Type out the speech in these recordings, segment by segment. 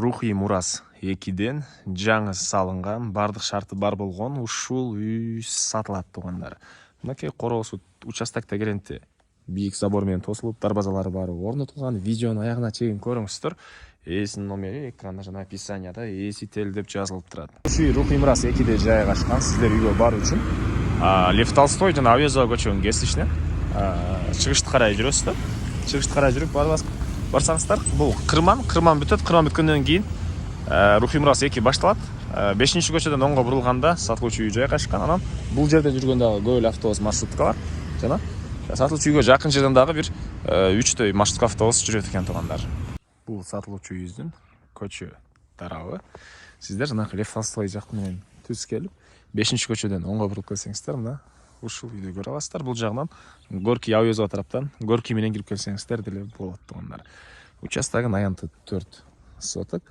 Рухи Мурас 2-ден жаңы салынған, бардық шарты бар болған ушул үй сатылат тугандар. Мынакей Короосу участокта керенте бийик забор менен тосулуп, дарбазалары бары орнотулган. Видеонун аягына чейин көрүңүздөр. Эсинин номери экранда жана описанияда эсител деп жазылып турат. Ушул үй Рухи Мурас 2-де жайгашкан. Сиздер үйгө баруу үчүн Лев Толстой жана Авиазова көчөнүн кесишинен чыгышты карай жүрөсүздөр. Чыгышты карай жүрүп барсаңыздар, бул Кырман бүтөт. Кырман бүткөндөн кийин Рухи Мурас 2 башталат. 5-көчөдөн оңго бурулганда сатылуучу үй жайгашкан. Анан бул жерден жүргөн дагы көп эле автобус маршруткалар жана сатылуучу үйгө жакын жерден дагы бир 3 маршрутка автобус жүрөт экен тугандар. Бул сатылуучу үйүбүздүн көчө тарабы. Сиздер жанагы Лев Толстой жак менен түз келип 5-көчөдөн оңго бурулуп келсеңиздер, мына ушул үйдү көрө аласыздар. Бул жагынан Горький Авиазова тараптан Горький менен кирип келсеңиздер деле болот тугандар. Участогун аянты 4 соток.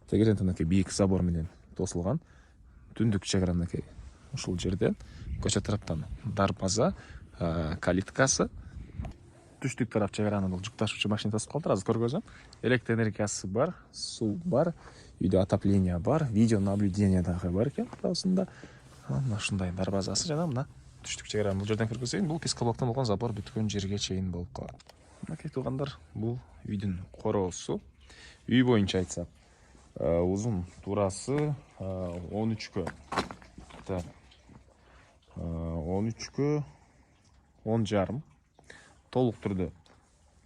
Тегерентинеки бийик забор менен тосулган. Түндүк чегара мынакей ушул жерден көчө тараптан дарбаза, калиткасы. Түштүк тарап чегараны бул жүк ташуучу машина тосуп калды. Азыр көргөзөм. Электр энергиясы бар, суу бар, үйдө отопление бар, видео наблюдение дагы бар экен туурасында. Мына ушундай дарбазасы жана мына түштүк чегараны бул жерден көргөзөйүн. Бул пескоблоктон болгон забор бүткөн жерге чейин болуп калат. Мынакей тугандар, бул үйдүн короосу. Үй боюнча айтсак, узун туурасы 13кө. Так. 13кө 10,5. Толук түрдө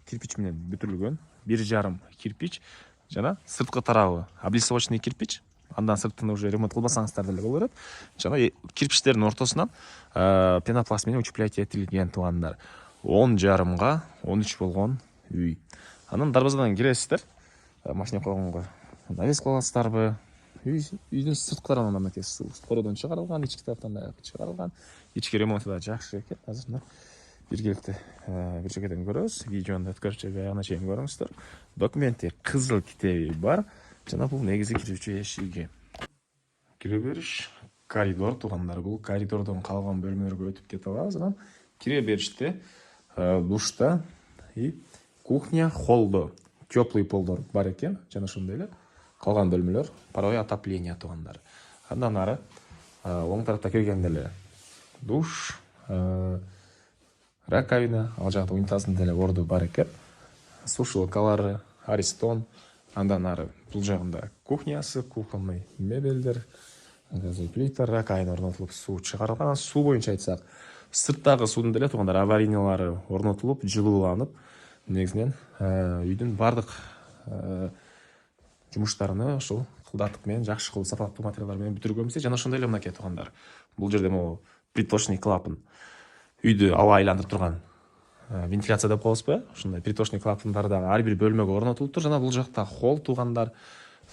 кирпич менен бүтүрүлгөн. 1,5 кирпич жана сырткы тарабы облицовочный кирпич. Андан сыртын уже ремонт кылбасаңыздар деле боло берет. Жана кирпичтердин ортосунан пенопласт менен утеплять этилген тугандар. 10,5га 13 болгон үй. Анан дарбазадан киресиздер. Машина койгонго навес кыласыздарбы? Үйдүн сырткы тарабынан мынакей кородон чыгарылган, ички тараптан да чыгарылган. Ички ремонту да жакшы экен. Азыр мына биргеликте бир жекеден көрөбүз. Видеону өткөрчү аягына чейин көрүңүздөр. Документи кызыл китеби бар. Жана бул негизи кирүүчү эшиги. Кире бериш коридор тугандар. Бул коридордон калган бөлмөлөргө өтүп кете алабыз. Анан кире бериште душта и кухня, холдо теплый полдор бар экен. Жана ошондой эле калган бөлмөлөр паровой отопление тугандар. Андан ары оң тарапта киргенде эле душ, раковина, ал жакта унитаздын деле орду бар экен. Сушилкалары, Аристон. Андан ары бул жагында кухнясы, кухонный мебелдер, газовый плита, раковина орнотулуп, суу чыгарылган. Суу боюнча айтсак, сырттагы суудун деле тугандар аварийнылары орнотулуп, жылууланып, негизинен үйдүн бардык жумуштарыны ушул кылдатык менен жакшы кылып сапаттуу материалдар менен бүтүргөнбүз. Жана ошондой эле мынакей тугандар. Бул жерде могу приточный клапан. Үйдү аба айландырып турган вентиляция деп коебузбу? Ушундай приточный клапандар дагы ар бир бөлмөгө орнотулуптур. Жана бул жакта холл тугандар.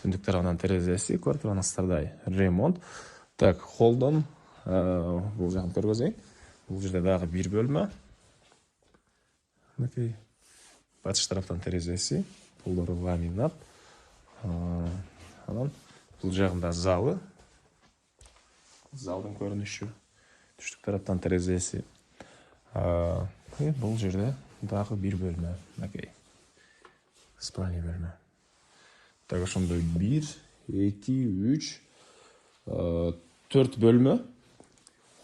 Түндүк тарабынан терезеси, көрүп турганыңыздардай ремонт. Так, холлдон бул жагын көргөзөйүн. Бул жерде дагы бир бөлмө. Мынакей батыш тараптан терезеси, полдору ламинат. Анан бул жагында залы. Залдын көрүнүшү. Түштүк тараптан терезеси. Бул жерде дагы бир бөлмө. Мынакей спальня бөлмө. Так, ошондой 1, 2, 3, 4 бөлмө.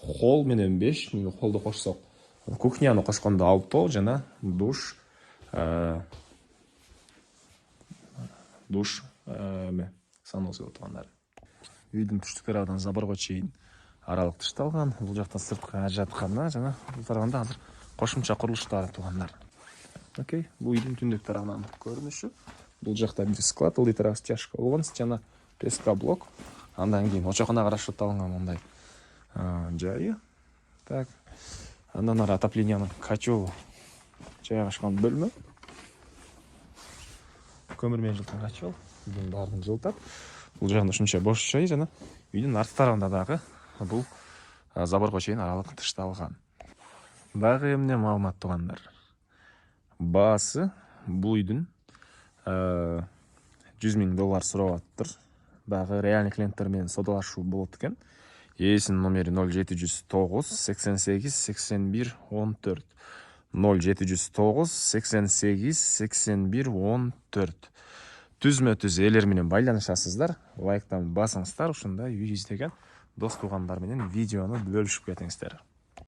Холл менен 5, холлду кошсок, кухняны кошкондо 6 жана душ саноосу тугандар. Үйдүн түштүк тарабынан заборго чейин аралык тышталган. Бул жакта сырткы ажаткана жана бул тарабында азыр кошумча курулуштар тугандар. Окей, бул үйдүн түндүк тарабынан көрүнүшү. Бул жакта бир склад, ылдый тарабы стяжка болгон, жана пескоблок. Андан кийин очоконага расчетталган мындай жайы. Так. Андан ары отоплениянын котел жайгашкан бөлмө. Көмүр менен жылыткан котел. Үйдүн баарын жылытат. Бул жагында ушунча бош жай жана үйдүн арт тарабында дагы бул заборго чейин аралык тышталган. Дагы эмне маалымат тугандар. Баасы бул үйдүн $100,000 сурап атыптыр. Дагы реальный клиенттер менен содалашуу болот экен. Эсинин номери 0709 88 81 14. 0709 88 81 14. түзмө түз элер менен байланышасыздар, лайктан басыңыздар, ушундай үй издеген дос туугандар менен видеону бөлүшүп кетиңиздер.